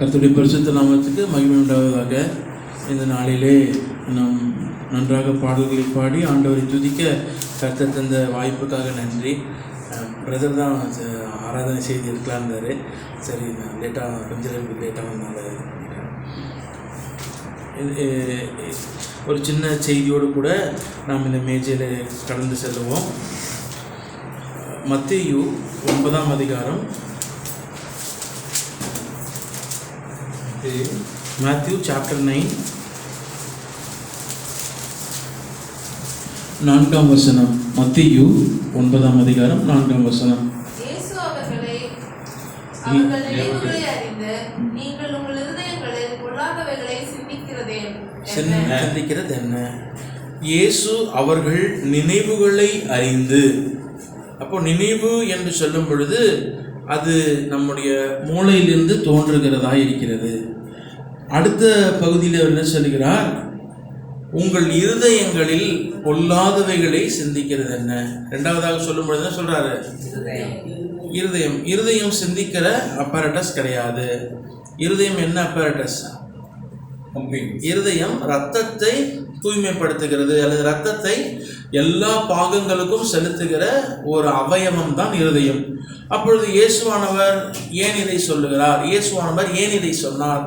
கர்த்தருடைய பரிசுத்த நாமத்துக்கு மகிமை உண்டாவதாக. இந்த நாளிலே நாம் நன்றாக பாடல்களை பாடி ஆண்டவரை துதிக்க கர்த்தர் தந்த வாய்ப்புக்காக நன்றி. பிரதர் தான் ஆராதனை செய்து இருக்கலான்னு இருந்தார். சரி, நான் கொஞ்சம் லேட்டாக வந்தால் ஒரு சின்ன செய்தியோடு கூட நாம் இந்த மேஜையில் கடந்து செல்லுவோம். மத்தேயு 9ஆம் அதிகாரம், Matthew chapter 9 4ஆம் வசனம். மத்தேயு 9ஆம் அதிகாரம் 4ஆம் வசனம். இயேசு அவர்கள் நினைவுகளை அறிந்து, நீங்கள் உங்கள் இருதயங்களில் பொல்லாதவைகளை சிந்திக்கிறது என்ன? இயேசு அவர்கள் நினைவுகளை அறிந்து. அப்போ நினைவு என்று சொல்லும் பொழுது அது நம்முடைய மூளையிலிருந்து தோன்றுகிறதா இருக்கிறது. அடுத்த பகுதியில் அவர் என்ன சொல்கிறார்? உங்கள் இருதயங்களில் பொல்லாதவைகளை சிந்திக்கிறது என்ன? இரண்டாவதாக சொல்லும் பொழுது என்ன சொல்றாரு? இருதயம் சிந்திக்கிற அப்பரட்டஸ் கிடையாது. இருதயம் என்ன அப்பரட்டஸ்? இருதயம் இரத்தத்தை தூய்மைப்படுத்துகிறது, அல்லது இரத்தத்தை எல்லா பாகங்களுக்கும் செலுத்துகிற ஒரு அவயவம் தான் இருதயம். அப்பொழுது இயேசுவானவர் ஏன் இதை சொல்லுகிறார்? இயேசுவானவர் ஏன் இதை சொன்னார்?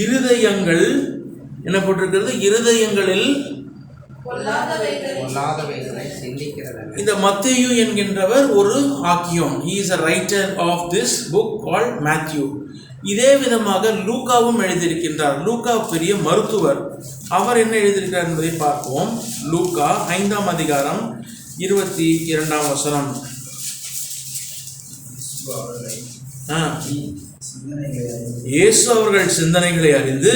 இருதயங்கள் என்ன போட்டிருக்கிறது? இருதயங்களில் இந்த மத்தேயு என்கின்றவர் ஒரு ஆக்கியோன். He is a writer of this book called Matthew. இதே விதமாக லூக்காவும் எழுதியிருக்கின்றார். லூக்கா பெரிய மருத்துவர். அவர் என்ன எழுதியிருக்கிறார் என்பதை பார்ப்போம். லூக்கா 5ஆம் அதிகாரம் 22ஆம் வசனம். இயேசு அவர்கள் சிந்தனைகளை அறிந்து,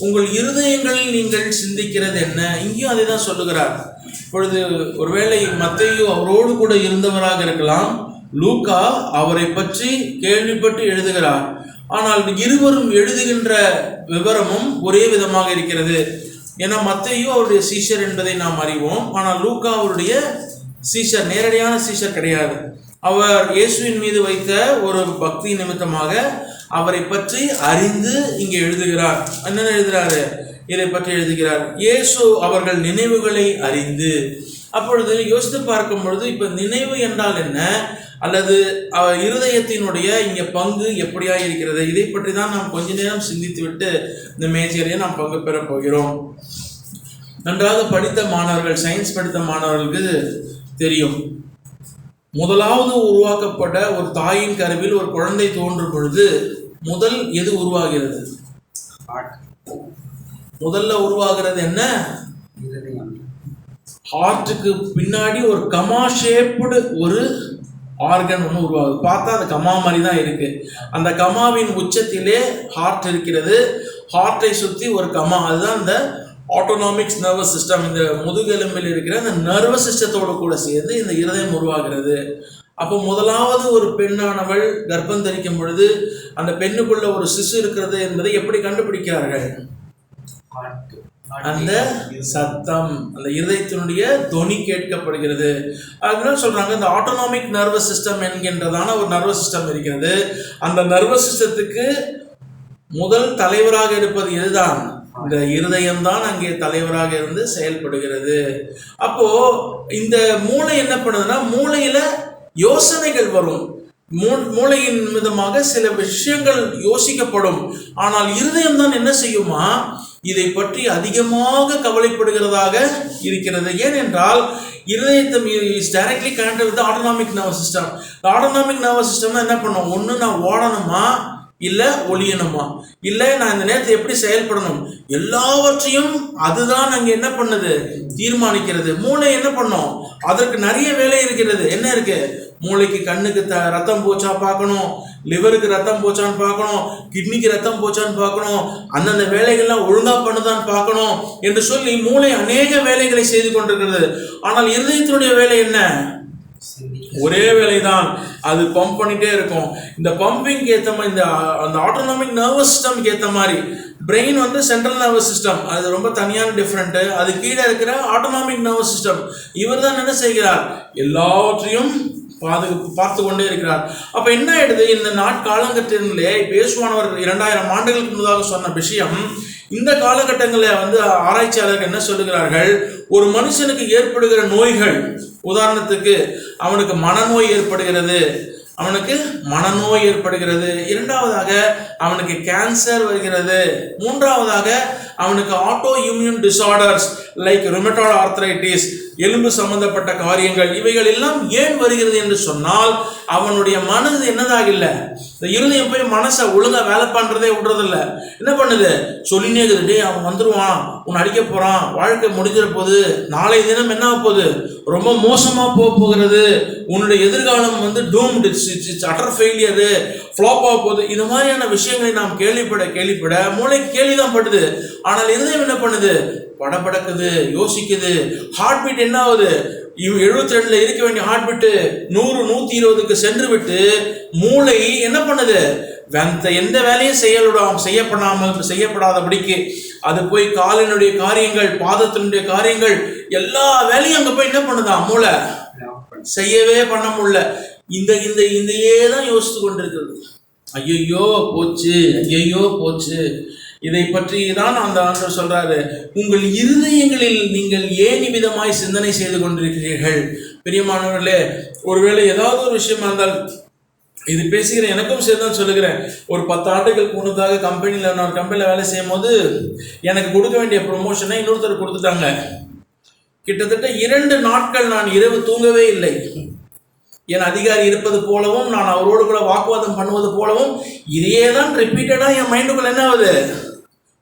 உங்கள் இருதயங்களில் நீங்கள் சிந்திக்கிறது என்ன? இங்கேயும் அதை தான் சொல்லுகிறார். இப்பொழுது ஒருவேளை மத்தேயு அவரோடு கூட இருந்தவராக இருக்கலாம், லூக்கா அவரை பற்றி கேள்விப்பட்டு எழுதுகிறார். ஆனால் இருவரும் எழுதுகின்ற விவரமும் ஒரே விதமாக இருக்கிறது. ஏன்னா மத்தேயு அவருடைய சீஷர் என்பதை நாம் அறிவோம். ஆனால் லூக்கா அவருடைய சீஷர், நேரடியான சீஷர் கிடையாது. அவர் இயேசுவின் மீது வைத்த ஒரு பக்தி நிமித்தமாக அவரை பற்றி அறிந்து இங்கே எழுதுகிறார். என்ன எழுதுகிறாரு? இதை பற்றி எழுதுகிறார். இயேசு அவர்கள் நினைவுகளை அறிந்து. அப்பொழுது யோசித்து பார்க்கும் பொழுது, இப்ப நினைவு என்றால் என்ன, அல்லது இருதயத்தினுடைய இங்கே பங்கு எப்படியா இருக்கிறது, இதை பற்றி தான் நாம் கொஞ்ச நேரம் சிந்தித்து விட்டு இந்த மேஜையிலேயே நாம் பங்கு பெற போகிறோம். நன்றாக படித்த மாணவர்கள், சயின்ஸ் படித்த மாணவர்களுக்கு தெரியும், முதலாவது உருவாக்கப்பட்ட ஒரு தாயின் கருவில் ஒரு குழந்தை தோன்றும் பொழுது முதல் எது உருவாகிறது? முதல்ல உருவாகிறது என்ன? ஹார்ட்டுக்கு பின்னாடி ஒரு கமா ஷேப்டு ஒரு ஆர்கன் ஒன்று உருவாகுது. பார்த்தா அது கமா மாதிரி தான் இருக்கு. அந்த கமாவின் உச்சத்திலே ஹார்ட் இருக்கிறது. ஹார்ட்டை சுற்றி ஒரு கமா, அதுதான் இந்த ஆட்டோனாமிக்ஸ் நர்வஸ் சிஸ்டம். இந்த முதுகெலும்பில் இருக்கிற அந்த நர்வஸ் சிஸ்டத்தோடு கூட சேர்ந்து இந்த இருதயம் உருவாகிறது. அப்போ முதலாவது ஒரு பெண்ணானவள் கர்ப்பம் தரிக்கும் பொழுது அந்த பெண்ணுக்குள்ள ஒரு சிசு இருக்கிறது என்பதை எப்படி கண்டுபிடிக்கிறார்கள்? அந்த சத்தம், அந்த இருதயத்தினுடைய தொனி கேட்கப்படுகிறது. அதனால சொல்றாங்க, இந்த ஆட்டோனாமிக் நர்வஸ் சிஸ்டம் என்கின்றதான ஒரு நர்வஸ் சிஸ்டம் இருக்கிறது. அந்த நர்வஸ் சிஸ்டத்துக்கு முதல் தலைவராக இருப்பது எதுதான்? இந்த இருதயம் தான் அங்கே தலைவராக இருந்து செயல்படுகிறது. அப்போ இந்த மூளை என்ன பண்ணுதுன்னா, மூளையில யோசனைகள் வரும். மூளையின் விதமாக சில விஷயங்கள் யோசிக்கப்படும். ஆனால் இருதயம் தான் என்ன செய்யுமா? இதை பற்றி அதிகமாக கவலைப்படுகிறதாக இருக்கிறது. ஏனென்றால் இருதயத்தை is directly connected with autonomic nervous system. Autonomic nervous system என்ன பண்ணும்? ஒன்று நான் ஓடணுமா, இல்லை ஒளியணுமா, இல்லை நான் இந்த நேரத்தை எப்படி செயல்படணும், எல்லாவற்றையும் அதுதான் அங்கே என்ன பண்ணுது? தீர்மானிக்கிறது. மூளை என்ன பண்ணும்? அதற்கு நிறைய வேலை இருக்கிறது. என்ன இருக்கு? மூளைக்கு கண்ணுக்கு ரத்தம் போச்சா பார்க்கணும், லிவருக்கு ரத்தம் போச்சான்னு பார்க்கணும், கிட்னிக்கு ரத்தம் போச்சான்னு பார்க்கணும், அந்தந்த வேலைகள்லாம் ஒழுங்கா பண்ணுதான்னு பார்க்கணும் என்று சொல்லி மூளை அநேக வேலைகளை செய்து கொண்டிருக்கிறது. ஆனால் இருதயத்தினுடைய வேலை என்ன? ஒரே வேலைதான். அது பம்ப் பண்ணிட்டே இருக்கும். இந்த பம்பிங் ஏற்ற மாதிரி, இந்த அந்த ஆட்டோனாமிக் நர்வஸ் சிஸ்டம் ஏற்ற மாதிரி பிரெயின் வந்து சென்ட்ரல் நர்வஸ் சிஸ்டம், அது ரொம்ப தனியான டிஃப்ரெண்ட். அது கீழே இருக்கிற ஆட்டோனாமிக் நர்வஸ் சிஸ்டம், இவர் தான் என்ன செய்கிறார்? எல்லாவற்றையும் பார்த்து கொண்டே இருக்கிறார். அப்ப என்ன ஆயிடுது, இந்த நாட்காலங்கத்திலே இயேசுவானவர் 2000 ஆண்டுகளுக்கு முன்னதாக சொன்ன விஷயம் இந்த காலகட்டங்களில் ஆராய்ச்சியாளர்கள் என்ன சொல்லுகிறார்கள், ஒரு மனுஷனுக்கு ஏற்படுகிற நோய்கள், உதாரணத்துக்கு அவனுக்கு மனநோய் ஏற்படுகிறது, இரண்டாவதாக அவனுக்கு கேன்சர் வருகிறது, மூன்றாவதாக அவனுக்கு auto immune disorders like rheumatoid arthritis, எலும்பு சம்பந்தப்பட்ட காரியங்கள், இவைகள் எல்லாம் ஏன் வருகிறது என்று சொன்னால் அவனுடைய மனது என்னதாக இல்லை, இந்த இருதயம் போய் மனசை ஒழுங்கா வேலை பண்றதே விடுறதில்ல. என்ன பண்ணுது, சொல்லினே இருக்குது, அவன் வந்துருவான், உன்னை அடிக்க போறான், வாழ்க்கை முடிஞ்சிட போகுது, நாளை தினம் என்ன போகுது, ரொம்ப மோசமா போகிறது, உன்னுடைய எதிர்காலம் டூம்டு, அட்டர் ஃபெயிலியர், ஃப்ளாப் ஆக போகுது. இது மாதிரியான விஷயங்களை நாம் கேள்விப்பட மூளை கேள்விதான் படுது. ஆனால் இருதயம் என்ன பண்ணுது, படபடக்குது, யோசிக்குது. ஹார்ட் பீட் என்ன ஆகுது, 72 இருக்க வேண்டிய ஹார்ட் பீட்டு 100 120க்கு சென்று விட்டு மூளை என்ன பண்ணுது, எந்த வேலையும் செய்யப்படாதபடிக்கு அது போய் காலினுடைய காரியங்கள், பாதத்தினுடைய காரியங்கள், எல்லா வேலையும் அங்க போய் என்ன பண்ணுதான், மூளை செய்யவே பண்ண முடியல. இதையே தான் யோசித்து கொண்டிருக்கிறது. ஐயோ போச்சு. இதை பற்றி தான் அந்த ஆண்டவர் சொல்றாரு, உங்கள் இருதயங்களில் நீங்கள் ஏன் விதமாய் சிந்தனை செய்து கொண்டிருக்கிறீர்கள். பிரியமானவர்களே, ஒருவேளை ஏதாவது ஒரு விஷயமா இருந்தால், இது பேசுகிறேன், எனக்கும் சேர்தான் சொல்லுகிறேன். ஒரு 10 ஆண்டுகள் முன்னதாக நான் ஒரு கம்பெனியில் வேலை செய்யும் போது எனக்கு கொடுக்க வேண்டிய ப்ரொமோஷனை இன்னொருத்தர் கொடுத்துட்டாங்க. கிட்டத்தட்ட 2 நாட்கள் நான் இரவு தூங்கவே இல்லை. என் அதிகாரி இருப்பது போலவும், நான் அவரோடு கூட வாக்குவாதம் பண்ணுவது போலவும், இதையே தான் ரிப்பீட்டடா என் மைண்டுக்குள்ள என்ன ஆகுது,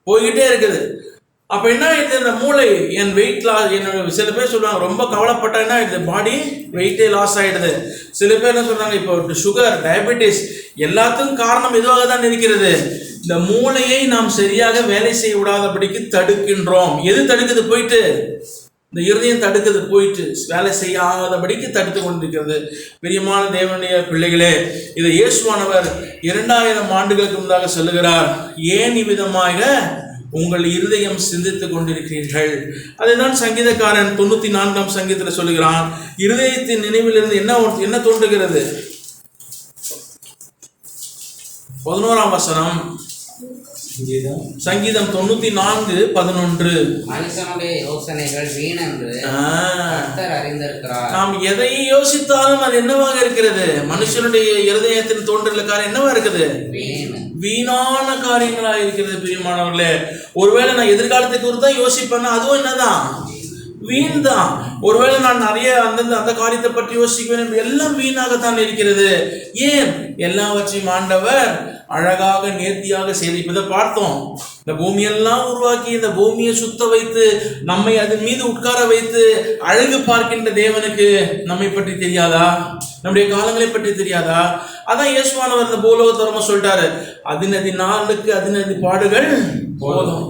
போய்கிட்டே இருக்குது. அப்ப என்ன ஆயிடுது, இந்த மூளை என் வெயிட் லாஸ், சில பேர் சொல்றாங்க ரொம்ப கவலைப்பட்டா என்ன ஆயிடுது, பாடி வெயிட்டே லாஸ் ஆயிடுது. சில பேர் என்ன சொல்றாங்க, இப்போ சுகர், டயபெட்டிஸ், எல்லாத்துக்கும் காரணம் இதுவாக தான் இருக்கிறது. இந்த மூளையை நாம் சரியாக வேலை செய்ய விடாதபடிக்கு தடுக்கின்றோம். எது தடுக்குது, போயிட்டு இந்த இருதயம் தடுக்குது, போயிட்டு வேலை செய்யாதபடிக்கு தடுத்து கொண்டிருக்கிறது. பிரியமான தேவனுடைய பிள்ளைகளே, இதை இயேசுவானவர் 2000 ஆண்டுகளுக்கு முன்னதாக சொல்லுகிறார். ஏன் இவ்விதமாக உங்கள் இருதயம் சிந்தித்துக் கொண்டிருக்கிறீர்கள்? அதைதான் சங்கீதக்காரன் 94ஆம் சங்கீதத்தில் சொல்லுகிறான். இருதயத்தின் நினைவிலிருந்து என்ன தோன்றுகிறது? 11ஆம் வசனம், சங்கீதம் 94:11. மனுஷனுடைய யோசனைகள் வீணென்று கர்த்தர் அறிந்திருக்கிறார். நாம் எதை யோசித்தாலும் அது என்னவாக இருக்கிறது, மனுஷனுடைய இருதயத்தின் தோன்றலுக்கார என்னவா இருக்குது, வீணான காரியங்களா இருக்கிறது. பிரியமானவர்களே, ஒருவேளை நான் எதிர்காலத்தை குறித்து தான் யோசிப்பேன்னா அதுவும் என்னதான், வீண் தான். ஒருவேளை நான் நிறைய அந்த காரியத்தை பற்றி யோசிக்குவேன், எல்லாம் வீணாகத்தான் இருக்கிறது. ஏன்? எல்லாவற்றையும் ஆண்டவர் அழகாக நேர்த்தியாக செய்து, இப்ப பார்த்தோம், இந்த பூமியெல்லாம் உருவாக்கி இந்த பூமியை சுத்த வைத்து நம்மை அதன் மீது உட்கார வைத்து அழகு பார்க்கின்ற தேவனுக்கு நம்மை பற்றி தெரியாதா, நம்முடைய காலங்களை பற்றி தெரியாதா? அதான் இயேசுவானவர் இந்த பூலோகத்தரமா சொல்லிட்டாரு, 14 நாளுக்கு 14 பாடுகள் போதும்.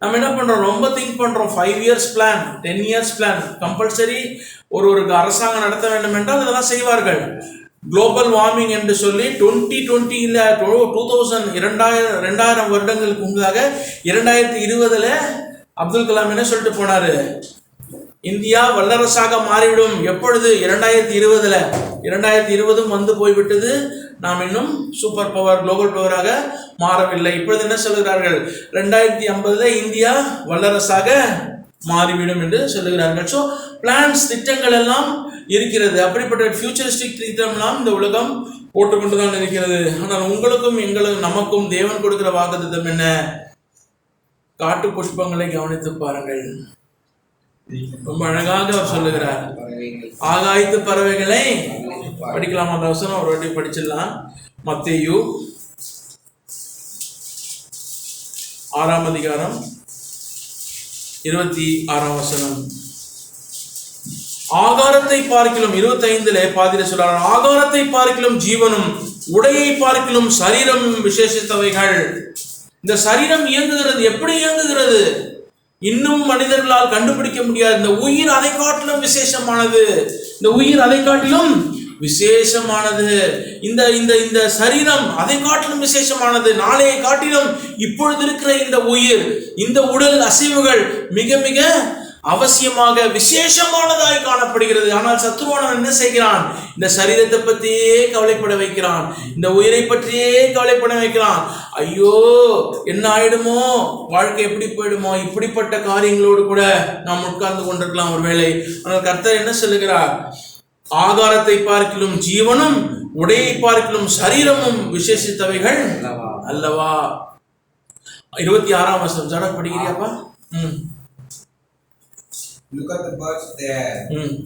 நம்ம என்ன பண்றோம், ரொம்ப திங்க் பண்றோம். 5 years plan, 10 years plan compulsory. ஒரு அரசாங்கம் நடத்த வேண்டும் என்றால் இதெல்லாம் செய்வார்கள். குளோபல் வார்மிங் என்று சொல்லி 2020 இல்லை 2000 வருடங்களுக்கு முன்னதாக 2020 அப்துல் கலாம் என்ன சொல்லிட்டு போனாரு, இந்தியா வல்லரசாக மாறிவிடும். எப்பொழுது? 2020. 2020 வந்து போய்விட்டது. நாம் இன்னும் சூப்பர் பவர், குளோபல் பவராக மாறவில்லை. இப்பொழுது என்ன சொல்கிறார்கள், 2050 இந்தியா வல்லரசாக மாறிவிடும் என்று சொல்லுகிறார்கள். ஸோ பிளான்ஸ், திட்டங்கள் எல்லாம் இருக்கிறது. அப்படிப்பட்ட ஃபியூச்சரிஸ்டிக் திட்டம்லாம் இந்த உலகம் போட்டுக்கொண்டுதான் இருக்கிறது. ஆனால் உங்களுக்கும் நமக்கும் தேவன் கொடுக்கிற வாக்குத்தத்தம் என்ன? காட்டு புஷ்பங்களை கவனித்து பாருங்கள். ரொம்ப அழகாக அவர் சொல்லுகிறார், ஆகாயத்து பறவைகளை படிக்கலாம். அந்த வசனம் ஒரு வாட்டி படிச்சிடலாம். மத்தேயு 6ஆம் அதிகாரம் 26ஆம் வசனம். ஆகாரத்தை பார்க்கிலும் 25 பாதியில சொல்றார், ஆகாரத்தை பார்க்கிலும் ஜீவனும் உடையை பார்க்கிலும் சரீரம் விசேஷித்தவைகள். இந்த சரீரம் இயங்குகிறது. எப்படி இயங்குகிறது? இன்னும் மனிதர்களால் கண்டுபிடிக்க முடியாது. இந்த உயிர் அதை காட்டிலும் விசேஷமானது. இந்த உயிர் அதை காட்டிலும் விசேஷமானது. இந்த சரீரம் அதை காட்டிலும் விசேஷமானது. நாளையை காட்டிலும் இப்பொழுது இருக்கிற இந்த உயிர், இந்த உடல் அசைவுகள் மிக மிக அவசியமாக விசேஷமானதாய் காணப்படுகிறது. ஆனால் சத்துருவானவன் என்ன செய்கிறான்? இந்த சரீரத்தை பற்றியே கவலைப்பட வைக்கிறான், இந்த உயிரை பற்றியே கவலைப்பட வைக்கிறான். ஐயோ என்ன ஆயிடுமோ, வாழ்க்கை எப்படி போயிடுமோ, இப்படிப்பட்ட காரியங்களோடு கூட நாம் உட்கார்ந்து கொண்டிருக்கலாம் ஒருவேளை. ஆனால் கர்த்தர் என்ன சொல்லுகிறார்? ஆகாரத்தை பார்க்கிலும் ஜீவனும், உடையை பார்க்கிலும் சரீரமும் விசேஷித்தவைகள் அல்லவா. 26ஆம் வசனம் ஜட படிக்கிறியாப்பா? Look at the birds there,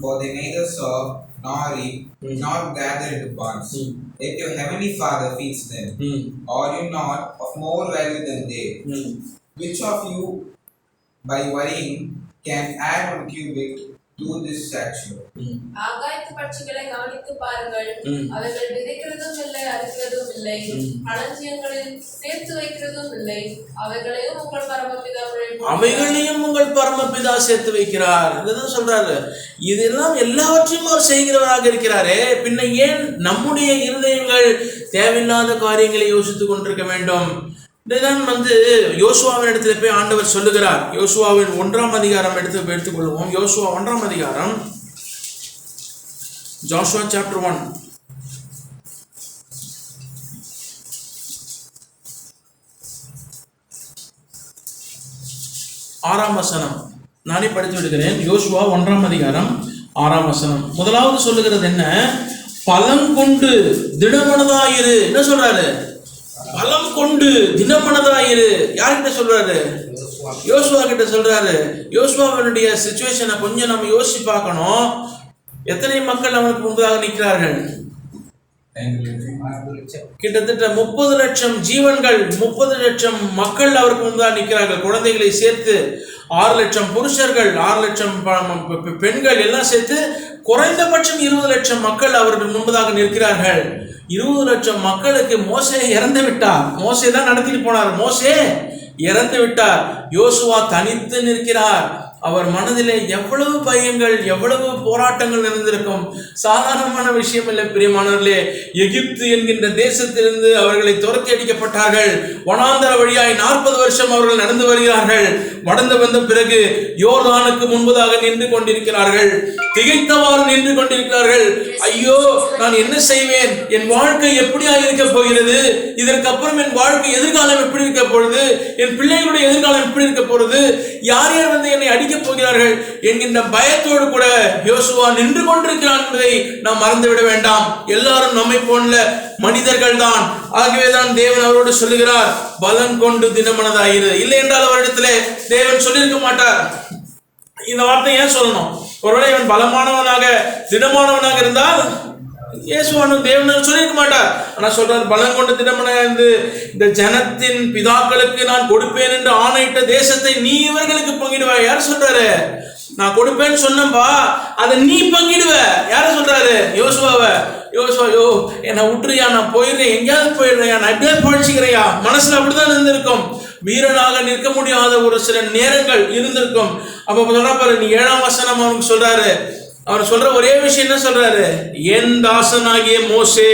for they neither sow nor reap, nor gather into barns. Yet your heavenly Father feeds them. Are you not of more value than they? Which of you, by worrying, can add 1 cubit to this stature? ஆகாயத்து பட்சிகளை கவனித்து பாருங்கள், அவைகள் விதைக்கிறதும் இல்லை, அறுக்கிறதும் இல்லை, களஞ்சியங்களில் சேர்த்து வைக்கிறதும் இல்லை, அவைகளையும் உங்கள் பரமபிதா சேர்த்து வைக்கிறார். இதுதான் சொல்றாரு. இதெல்லாம் எல்லாவற்றையும் அவர் செய்கிறவராக இருக்கிறாரே, பின்ன ஏன் நம்முடைய இருதயங்கள் தேவையில்லாத காரியங்களை யோசித்துக் கொண்டிருக்க வேண்டும்? இதுதான் யோசுவாவின் இடத்துல போய் ஆண்டவர் சொல்லுகிறார். யோசுவாவின் 1ஆம் அதிகாரம் எடுத்துக்கொள்வோம். யோசுவா 1ஆம் அதிகாரம், Joshua chapter 1. ஆறாம் வசனம் நானே படித்து விடுகிறேன். யோசுவா 1ஆம் அதிகாரம் 6ஆம் வசனம். முதலாவது சொல்லுகிறது என்ன? பலம் கொண்டு திடமனதாயிரு. என்ன சொல்றாரு? பலம் கொண்டு திடமனதாயிரு. யார்கிட்ட சொல்றாரு? யோசுவா கிட்ட சொல்றாரு. யோசுவாவினுடைய சிச்சுவேஷனை கொஞ்சம் நம்ம யோசிச்சு பார்க்கணும். எத்தனை மக்கள் அவனுக்கு முன்பதாக நிற்கிறார்கள்? கிட்டத்தட்ட 30 லட்சம் ஜீவன்கள், 30 லட்சம் மக்கள் அவருக்கு முன்பதாக நிற்கிறார்கள். குழந்தைகளை சேர்த்து 6 லட்சம் புருஷர்கள், 6 லட்சம் பெண்கள் எல்லாம் சேர்த்து குறைந்தபட்சம் 20 லட்சம் மக்கள் அவருக்கு முன்பதாக நிற்கிறார்கள். 20 லட்சம் மக்களுக்கு மோசே இறந்து விட்டார். மோசே தான் நடத்திட்டு போனார். மோசே இறந்து விட்டார். யோசுவா தனித்து நிற்கிறார். அவர் மனதிலே எவ்வளவு பயங்கள், எவ்வளவு போராட்டங்கள் நிறைந்திருக்கும். சாதாரணமான விஷயம் இல்லை பிரியமானவர்களே. எகிப்து என்கின்ற தேசத்திலிருந்து அவர்களை துரத்தி அடிக்கப்பட்டார்கள். வனாந்தர வழியாய் 40 வருஷம் அவர்கள் நடந்து வருகிறார்கள். நடந்து வந்த பிறகு யோர்தானுக்கு முன்பதாக நின்று கொண்டிருக்கிறார்கள். திகைத்தவாறு நின்று கொண்டிருக்கிறார்கள். ஐயோ நான் என்ன செய்வேன்? என் வாழ்க்கை எப்படியா இருக்க போகிறது? இதற்கு அப்புறம் என் வாழ்க்கை எதிர்காலம் எப்படி இருக்க போகிறது? என் பிள்ளைகளுடைய எதிர்காலம் எப்படி இருக்க போகிறது? யார் யார் என்னை அடிக்க போகிறார்கள் என்கின்ற பயத்தோடு கூட யோசுவா நின்று கொண்டிருக்கிறான் என்பதை நாம் மறந்துவிட வேண்டாம். எல்லாரும் நம்மை போன்ற மனிதர்கள் தான். ஆகவேதான் தேவன் அவரோடு சொல்லுகிறார், பலம் கொண்டு திடமனதாயிரு. இல்லை என்றால் அவரிடத்திலே தேவன் சொல்லியிருக்க மாட்டார். இந்த வார்த்தை ஏன் சொல்லணும்? ஒருவேளை இவன் பலமானவனாக திடமானவனாக இருந்தால் இயேசுவானும் தேவன் சொல்லியிருக்க மாட்டார். ஆனா சொல்றார், பலம் கொண்டு திடமனாக இருந்து இந்த ஜனத்தின் பிதாக்களுக்கு நான் கொடுப்பேன் என்று ஆணையிட்ட தேசத்தை நீ இவர்களுக்கு பங்கிடுவாய். யார் சொல்றாரு? நான் கொடுப்பேன்னு சொன்னப்பா, அதை நீ பங்கிடுவ. யார சொல்றாரு? யோசுவாவை. யோசுவா, யோ என்னை விட்டுறியா, நான் போயிடுறேன், எங்கேயாவது போயிடுறியா, நான் எப்படியாவது பழிச்சுக்கிறையா. மனசுல அப்படிதான் இருந்திருக்கும். வீரனாக நிற்க முடியாத ஒரு சில நேரங்கள் இருந்திருக்கும். அப்ப சொல்றா பாரு, நீ 7ஆம் வசனம் அவனுக்கு சொல்றாரு. அவர் சொல்ற ஒரே விஷயம் என்ன சொல்றாரு? என் தாசனாகிய மோசே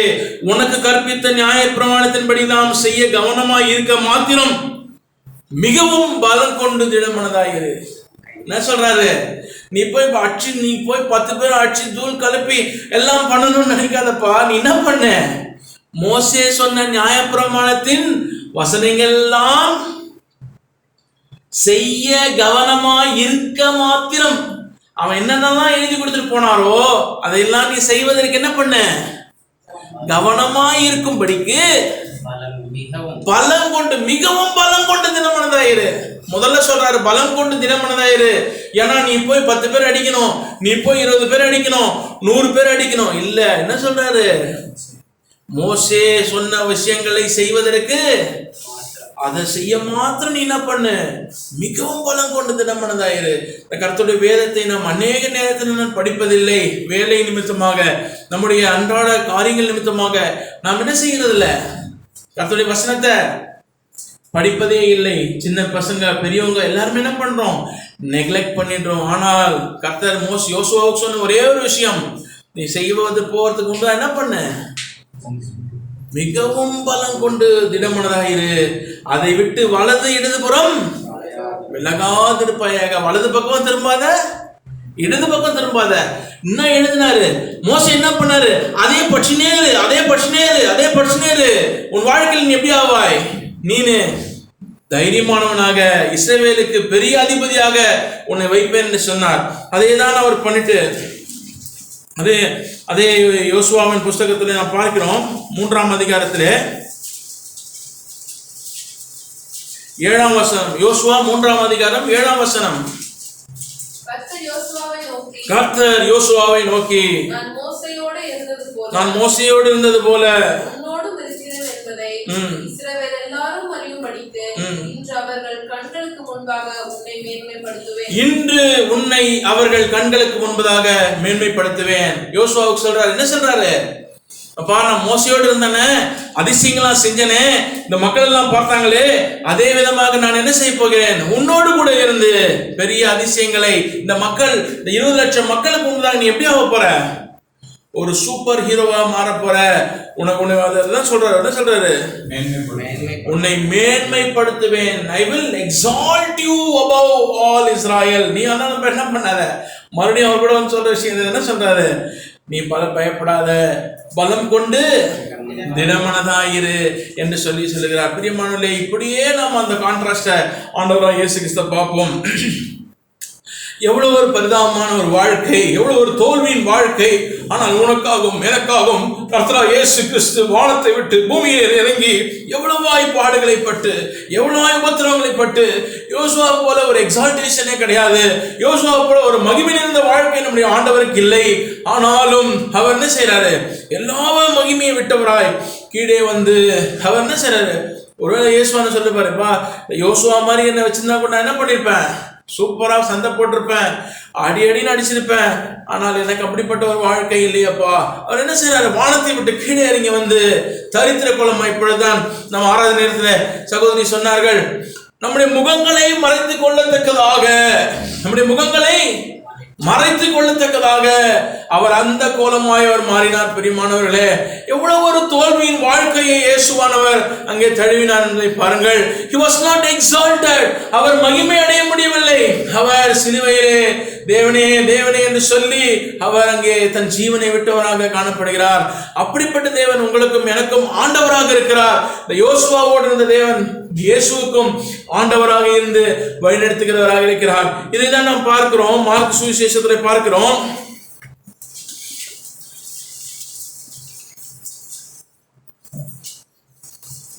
உனக்கு கற்பித்த நியாய பிரமாணத்தின்படி நாம் செய்ய கவனமாய் இருக்க மாத்திரம் மிகவும் பலம் கொண்டு திடமனதாயிரு. என்ன சொல்றாரு? நீ போய் 10 பேர் அடிச்சு தூள் கலப்பி எல்லாம் பண்ணணும்னு நினைக்காதப்பா. நீ என்ன பண்ண? மோசே சொன்ன நியாய பிரமாணத்தின் வசனங்கள் எல்லாம் செய்ய கவனமாய் இருக்க மாத்திரம். அவன் என்னென்னலாம் எழுதி கொடுத்துட்டு போனாரோ அதையெல்லாம் நீ செய்வதற்கு என்ன பண்ண? கவனமாய் இருக்கும்படிக்கு பலம் கொண்டு, மிகவும் பலம் கொண்டு திடமனதாயிரு. முதல்ல சொல்றாரு பலம் கொண்டு திடமனதாயிரு. ஏன்னா நீ போய் 10 பேர் அடிக்கணும், நீ போய் 20 பேர் அடிக்கணும், 100 பேர் அடிக்கணும். இல்ல, என்ன சொல்றாரு? மோசே சொன்ன விஷயங்களை செய்வதற்கு அதை செய்ய மாத்திரம் நீ என்ன பண்ணு? மிகவும் பலம் கொண்டு திடமனதாயிரு. இந்த கர்த்தருடைய வேதத்தை நாம் அநேக நேரத்தில் நான் படிப்பதில்லை. வேலை நிமித்தமாக, நம்முடைய அன்றாட காரியங்கள் நிமித்தமாக நாம் என்ன செய்கிறது இல்லை? கர்த்தருடைய வசனத்தை படிப்பதே இல்லை. சின்ன பசங்க, பெரியவங்க எல்லாருமே என்ன பண்றோம்? நெக்லெக்ட் பண்ணிடுறோம். ஆனால் கர்த்தர் யோசுவாவுக்கு சொன்ன ஒரே ஒரு விஷயம், நீ செய்வது போறதுக்கு முன்பு என்ன பண்ண? மிகவும் பலம் கொண்டு திடமனதாயிரு. அதை விட்டு வலது இடதுபுறம் விலகாதிருப்பாயாக. வலது பக்கம் திரும்பாத, இடது பக்கம் திரும்பாத. இன்னும் எழுதினாரு, மோசே என்ன பண்ணாரு? அதே பட்சினேரு, அதே பட்சினேரு, அதே பட்சினேரு. உன் வாழ்க்கையில் நீ எப்படி ஆவாய்? நீனு தைரியமானவனாக இஸ்ரவேலுக்கு பெரிய அதிபதியாக உன்னை வைப்பேன் என்று சொன்னார். அதே தான் அவர் பண்ணிட்டு அதே அதே யோசுவாவின் புஸ்தகத்தில் நாம் பார்க்கிறோம். 3ஆம் அதிகாரத்திலே 7ஆம் வசனம். யோசுவா 3ஆம் அதிகாரம் 7ஆம் வசனம். கர்த்தர் யோசுவாவை நோக்கி, நான் மோசேயோடு இருந்தது போல உன்னோடும் இருக்கிறேன் என்பதை இஸ்ரவேல் எல்லாரும் அறியும்படிக்கு இன்று அவர்கள் கண்களுக்கு முன்பாக உன்னை மேன்மைப்படுத்துவேன். இன்று உன்னை அவர்கள் கண்களுக்கு முன்பதாக மேன்மைப்படுத்துவேன். யோசுவாவுக்கு சொல்றாரு. என்ன சொல்றாரு? அப்பா, நான் மோசையோடு இருந்தேனே, அதிசயங்களாம் செஞ்சனே, இந்த மக்கள் எல்லாம் பார்த்தாங்களே, அதே விதமாக நான் என்ன செய்ய போகிறேன்? உன்னோடு கூட இருந்து பெரிய அதிசயங்களை இந்த மக்கள், இந்த 20 லட்சம் மக்களுக்கு முன்பதாக நீ எப்படி ஆக போற? ஒரு சூப்பர் ஹீரோவா மாற போற. உனக்கு அதான் சொல்றாரு. என்ன சொல்றாரு? உன்னை மேன்மைப்படுத்துவேன். I will exalt you above all Israel. நீ ஆனாலும் என்ன பண்ணாத. மறுபடியும் அவர் கூட வந்து சொல்ற விஷயம் என்ன சொல்றாரு? நீ பயப்படாத, பலம் கொண்டு திடமனதாயிரு என்று சொல்லுகிறார். பிரியமானவர்களே, இப்படியே நாம் அந்த கான்ட்ராஸ்ட ஆண்டவராக இயேசு கிறிஸ்துவை பார்ப்போம். எவ்வளவு ஒரு பரிதாபமான ஒரு வாழ்க்கை, எவ்வளவு ஒரு தோல்வியின் வாழ்க்கை. ஆனால் உனக்காகவும் எனக்காகவும் கர்த்தராகிய இயேசு கிறிஸ்து வானத்தை விட்டு பூமியில் இறங்கி எவ்வளவாய் பாடுகளை பட்டு, எவ்வளவாய் உபத்திரவங்களை பட்டு, யோசுவா போல ஒரு எக்ஸால்டேஷனே கிடையாது, யோசுவா போல ஒரு மகிமை நிறைந்த வாழ்க்கை நம்முடைய ஆண்டவருக்கு இல்லை. ஆனாலும் அவர் என்ன செய்யறாரு? எல்லா மகிமையை விட்டவராய் கீழே வந்து அவர் என்ன செய்யறாரு? ஒருவேளை இயேசுவான்னு சொல்லிப்பாருப்பா, யோசுவா மாதிரி என்ன வச்சிருந்தா கூட நான் என்ன பண்ணிருப்பேன்? சூப்பராக சண்டை போட்டிருப்பேன், அடின்னு அடிச்சிருப்பேன். ஆனால் எனக்கு அப்படிப்பட்ட ஒரு வாழ்க்கை இல்லையப்பா. அவர் என்ன செய்யறாரு? வானத்தை விட்டு கீழே இறங்கி வந்து தரித்திர குலம். இப்பொழுதுதான் நம்ம ஆராதனை நேரத்தில் சகோதரி சொன்னார்கள், நம்முடைய முகங்களை மறைத்துக் கொள்ளத்தக்கதாக, நம்முடைய முகங்களை மறைத்துக் கொள்ளத்தக்கதாக அவர் அந்த கோலமாய் அவர் மாறினார். பிரியமானவர்களே, எவ்வளவு ஒரு தோல்வியின் வாழ்க்கையை இயேசுவானவர் அங்கே தழுவினார் என்பதை பாருங்கள். He was not exalted. அவர் மகிமை அடைய முடியவில்லை. அவர் சிலுவையிலே தேவனே தேவனே என்று சொல்லி அவர் அங்கே தன் ஜீவனை விட்டவராக காணப்படுகிறார். அப்படிப்பட்ட தேவன் உங்களுக்கும் எனக்கும் ஆண்டவராக இருக்கிறார். இந்த யோசுவாவோடு இருந்த தேவன் இயேசுவுக்கும் ஆண்டவராக இருந்து வழிநடத்துகிறவராக இருக்கிறார். இதைதான் நாம் பார்க்கிறோம். மார்க் சுவிசேஷத்தை பார்க்கிறோம்.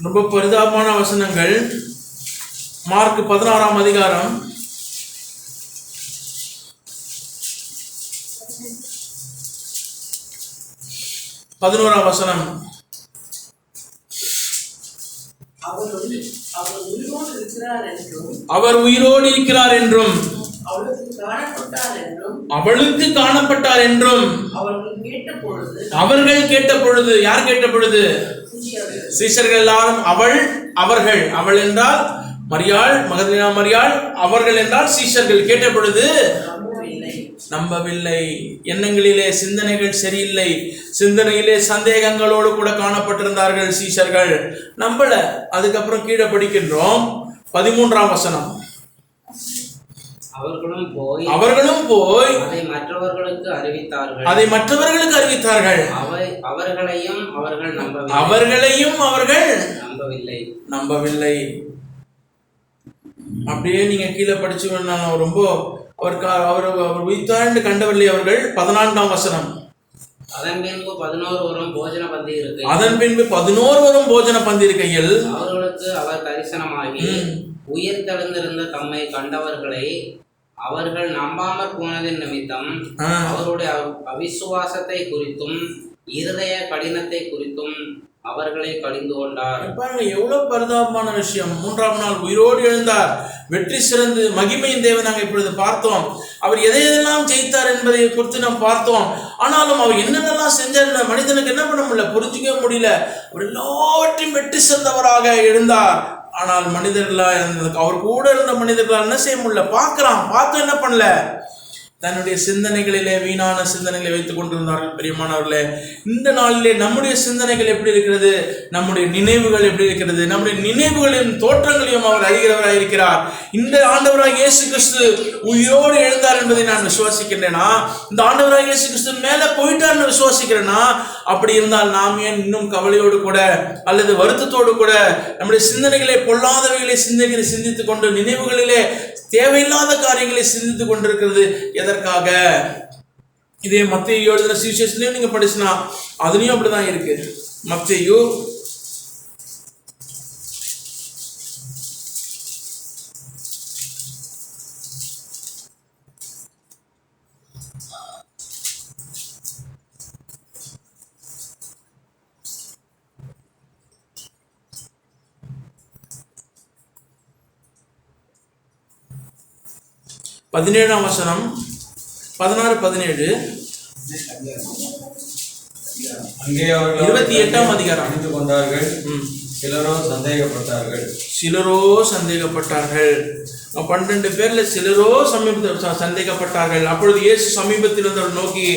ரொம்ப பரிதாபமான வசனங்கள். மார்க் 16ஆம் அதிகாரம் 11ஆம் வசனம். அவர் உயிரோடு இருக்கிறார் என்றும் அவளுக்கு காணப்பட்டார் என்றும் அவர்கள் கேட்ட பொழுது, யார் கேட்ட பொழுது? சீஷர்கள் எல்லாரும். அவர்கள், அவள் என்றால் மரியாள், மகதலேனா மரியாள், அவர்கள் என்றால் சீஷர்கள் கேட்ட பொழுது நம்பவில்லை. எண்ணங்களிலே சிந்தனைகள் சரியில்லை, சிந்தனையிலே சந்தேகங்களோடு கூட காணப்பட்டிருந்தார்கள் சீஷர்கள், நம்பல. அதுக்கப்புறம் கீழே படிக்கின்றோம் 13ஆம் வசனம். அவர்களும் போய் அதை மற்றவர்களுக்கு அறிவித்தார்கள். அவர்களையும் அவர்கள் நம்பவில்லை. அப்படியே நீங்க கீழே படிச்சு ரொம்ப அவர் உயிர்த்தாண்டு கண்டவில்லை அவர்கள். 14ஆம் வசனம். அதன் பின்பு 11 வரும் போஜன பந்தி இருக்கையில் அவர்களுக்கு அவர் தரிசனமாகி உயிர் தெழுந்திருந்த தம்மை கண்டவர்களை அவர்கள் நம்பாமற் போனதின் நிமித்தம் அவருடைய அவிசுவாசத்தை குறித்தும் இருதய கடினத்தை குறித்தும் அவர்களை கடிந்து கொண்டார். எவ்வளவு பரிதாபமான விஷயம். 3ஆம் நாள் உயிரோடு எழுந்தார், வெற்றி சிறந்து மகிமையின் தேவன் நாங்கள் இப்பொழுது பார்த்தோம். அவர் எதையெல்லாம் ஜெயித்தார் என்பதை குறித்து நாம் பார்த்தோம். ஆனாலும் அவர் என்னென்னலாம் செஞ்சார் மனிதனுக்கு என்ன பண்ண முடியல, புரிஞ்சிக்க முடியல. அவர் எல்லாவற்றையும் வெற்றி சிறந்தவராக எழுந்தார். ஆனால் மனிதர்களா இருந்தது, அவர் கூட இருந்த மனிதர்களால் என்ன செய்ய முடியல, பார்த்து என்ன பண்ணல, தன்னுடைய சிந்தனைகளிலே வீணான சிந்தனைகளை வைத்துக் கொண்டிருந்தார்கள். பிரியமானவர்களே, இந்த நாளிலே நம்முடைய சிந்தனைகள் எப்படி இருக்கிறது, நம்முடைய நினைவுகள் எப்படி இருக்கிறது, நம்முடைய நினைவுகளின் தோற்றங்களையும் அவர் அறிகிறவராக இருக்கிறார். இந்த ஆண்டவராக இயேசு கிறிஸ்து உயிரோடு எழுந்தார் என்பதை நான் விசுவாசிக்கின்றேனா, இந்த ஆண்டவராக இயேசு கிறிஸ்து மேலே போயிட்டார்னு விசுவாசிக்கிறேன்னா, அப்படி இருந்தால் நாம் ஏன் இன்னும் கவலையோடு கூட அல்லது வருத்தத்தோடு கூட நம்முடைய சிந்தனைகளை பொல்லாதவைகளை சிந்தித்துக் கொண்டு நினைவுகளிலே தேவையில்லாத காரியங்களை சிந்தித்துக் கொண்டிருக்கிறது எதற்காக? இதே மத்தேயு எழுதின சுவிசேஷத்திலையும் நீங்க படிச்சுனா அதுலயும் அப்படிதான் இருக்கு. மத்தேயு 17ஆம் வசனம் 16-17. அங்கே அவர்கள் 28ஆம் அதிகாரம். அணிந்து கொண்டார்கள். சிலரோ சந்தேகப்பட்டார்கள். 12 பேர்ல சிலரோ சந்தேகப்பட்டார்கள். அப்பொழுது இயேசு சமீபத்தில் இருந்தவர் நோக்கி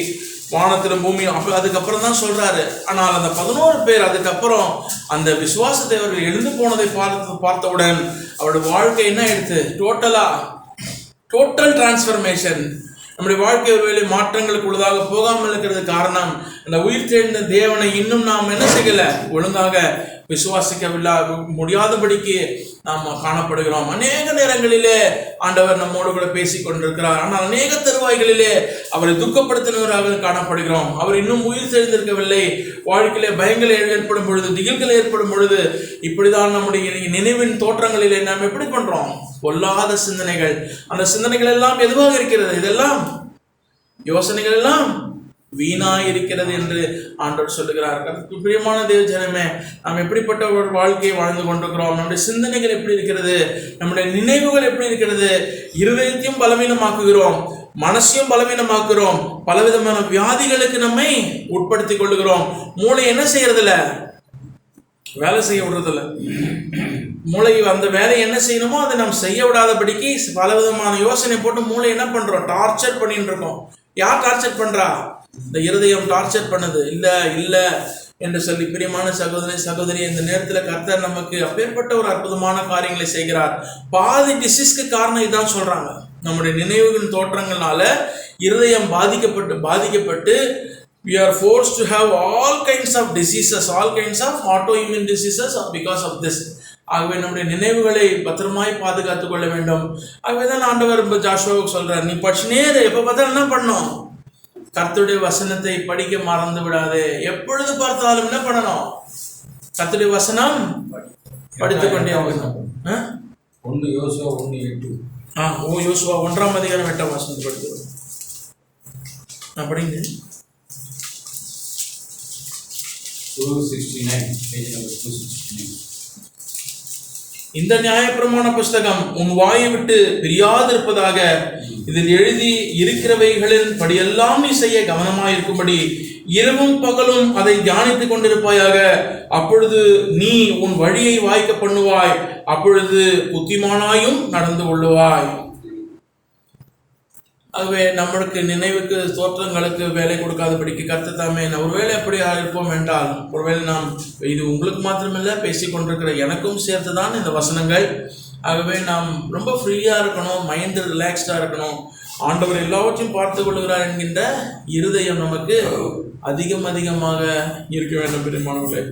வானத்திலும் பூமி அதுக்கப்புறம் தான் சொல்றாரு. ஆனால் அந்த 11 பேர் அதுக்கப்புறம் அந்த விசுவாசத்தை அவர்கள் எழுந்து போனதை பார்த்தவுடன் அவருடைய வாழ்க்கை என்ன ஆயிடுச்சு? Total transformation. நம்முடைய வாழ்க்கை ஒருவேளை மாற்றங்களுக்கு உள்ளதாக போகாமல் இருக்கிறது காரணம் அந்த உயிர் தெழுந்த தேவனை இன்னும் நாம் என்ன செய்யல, ஒழுங்காக விசுவாசிக்கவில்லை, முடியாதபடிக்கு நாம் காணப்படுகிறோம். அநேக நேரங்களிலே ஆண்டவர் நம்மோடு கூட பேசி கொண்டிருக்கிறார். ஆனால் அநேக தருவாய்களிலே அவரை துக்கப்படுத்தினவராக காணப்படுகிறோம். அவர் இன்னும் உயிர் தெழுந்திருக்கவில்லை. வாழ்க்கையிலே பயங்கள் ஏற்படும் பொழுது, திகில்கள் ஏற்படும் பொழுது இப்படிதான் நம்முடைய நினைவின் தோற்றங்களிலே நாம் எப்படி பண்றோம்? பொல்லாத சிந்தனைகள். அந்த சிந்தனைகள் எல்லாம் எதுவாக இருக்கிறது? இதெல்லாம் யோசனைகள் எல்லாம் வீணாய் இருக்கிறது என்று ஆண்டவர் சொல்லுகிறார். பிரியமான தேவ ஜனமே, நாம் எப்படிப்பட்ட ஒரு வாழ்க்கையை வாழ்ந்து கொண்டிருக்கிறோம்? நம்முடைய சிந்தனைகள் எப்படி இருக்கிறது? நம்முடைய நினைவுகள் எப்படி இருக்கிறது? இருதயத்தையும் பலவீனமாக்குகிறோம், மனசையும் பலவீனமாக்குகிறோம், பலவிதமான வியாதிகளுக்கு நம்மை உட்படுத்திக் கொள்ளுகிறோம். மூளை என்ன செய்யறதில்ல, வேலை செய்ய விடுறதில்ல. மூளை அந்த வேலையை என்ன செய்யணுமோ அதை நாம் செய்ய விடாதபடிக்கு பலவிதமான யோசனை போட்டு மூளை என்ன பண்றோம்? டார்ச்சர் பண்ணிட்டு இருக்கோம். யார் டார்ச்சர் பண்றா? இந்த இருதயம் டார்ச்சர் பண்ணுது. இல்ல என்று சொல்லி பிரியமான சகோதரி, இந்த நேரத்தில் கர்த்தர் நமக்கு அப்பேற்பட்ட ஒரு அற்புதமான காரியங்களை செய்கிறார். பாதி டிசீஸ்க்கு காரணம் இதான் சொல்றாங்க. நம்முடைய நினைவுகளின் தோற்றங்களால இருதயம் பாதிக்கப்பட்டு we are forced to have all kinds of diseases, all kinds of autoimmune diseases because of this. ஆகவே நம்முடைய நினைவுகளை பத்திரமாய் பாதுகாத்துக் கொள்ள வேண்டும். ஆகவேதான் ஆண்டவர் ஜாஷுவாவுக்கு சொல்றார், நீ படிச்சுனே எப்ப பார்த்தாலும் என்ன பண்ணும்? கர்த்தருடைய வசனத்தை படிக்க மறந்து விடாதே. எப்பொழுது பார்த்தாலும் என்ன பண்ணணும்? கர்த்தருடைய வசனம் படித்துக் கொண்டே ஆகணும். 1 யோசுவா 1:8. யோசுவா 1ஆம் அதிகாரம் 8ஆம் வசனம் படிக்கிறோம். படிங்க. 269, page number 269. இந்த நியாயப்பிரமாண புஸ்தகம் உன் வாயை விட்டு பிரியாதிருப்பதாக, இதில் எழுதி இருக்கிறவைகளின் படியெல்லாம் நீ செய்ய கவனமாயிருக்கும்படி இரவும் பகலும் அதை தியானித்துக் கொண்டிருப்பாயாக. அப்பொழுது நீ உன் வழியை வாய்க்க பண்ணுவாய், அப்பொழுது புத்திமானாயும் நடந்து கொள்ளுவாய். ஆகவே நம்மளுக்கு நினைவுக்கு தோற்றங்களுக்கு வேலை கொடுக்காதபடிக்கு கர்த்தர் தாமே, ஒருவேளை அப்படி இருப்போம் என்றால், ஒருவேளை நாம் இது உங்களுக்கு மாத்திரமில்லை, பேசி கொண்டிருக்கிற எனக்கும் சேர்த்து தான் இந்த வசனங்கள். ஆகவே நாம் ரொம்ப ஃப்ரீயாக இருக்கணும், மைண்டு ரிலாக்ஸ்டாக இருக்கணும். ஆண்டவர் எல்லாவற்றையும் பார்த்து கொள்கிறார் என்கின்ற இருதயம் நமக்கு அதிகமாக இருக்க வேண்டும் பிரியமானவர்களே.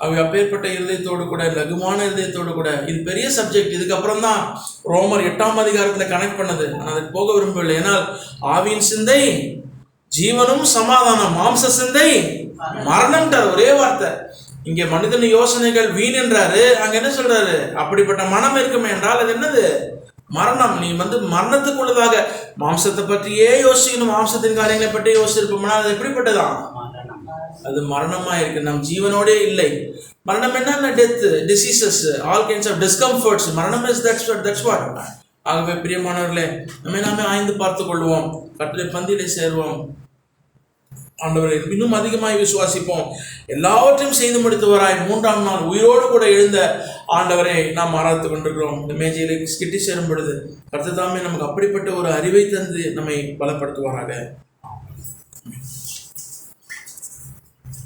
அவை அப்பேற்பட்ட இருதயத்தோடு கூட, லகுமான இருதயத்தோடு கூட, இது பெரிய சப்ஜெக்ட். இதுக்கப்புறம் தான் ரோமர் 8ஆம் அதிகாரத்தில் கனெக்ட் பண்ணது. நான் அதுக்கு போக விரும்பவில்லை. ஏன்னால் ஆவியின் சிந்தை ஜீவனும் சமாதானம், மாம்ச சிந்தை மரணம்ன்றார் ஒரே வார்த்தை. இங்கே மனிதன் யோசனைகள் வீண் என்றாரு, அங்க என்ன சொல்றாரு? அப்படிப்பட்ட மனம் இருக்குமே என்றால் அது என்னது? மரணம். நீ மரணத்துக்குள்ளதாக மாம்சத்தை பற்றியே யோசிக்கணும், மாம்சத்தின் காரியங்களை பற்றி யோசிச்சிருப்போம்னா அது எப்படிப்பட்டதான்? அது மரணமா இருக்கு. நம் ஜீவனோடே இல்லை. மரணம் என்ன? Death, diseases, all kinds of discomforts. மரணம் இஸ் தட்ஸ் வாட். ஆகவே பிரியமானவர்களே, நாமே ஆய்ந்து பார்த்து கொள்வோம், கர்த்தருடைய பந்தியிலே சேர்வோம். ஆண்டவரை இன்னும் அதிகமாய் விசுவாசிப்போம். எல்லாவற்றையும் செய்து முடித்தவராய் 3ஆம் நாள் உயிரோடு கூட எழுந்த ஆண்டவரை நாம் ஆராய்த்து கொண்டிருக்கிறோம். இந்த மேஜையில கிட்டி சேரும் பொழுது கர்த்தர் தாமே நமக்கு அப்படிப்பட்ட ஒரு அறிவை தந்து நம்மை பலப்படுத்துவாராக.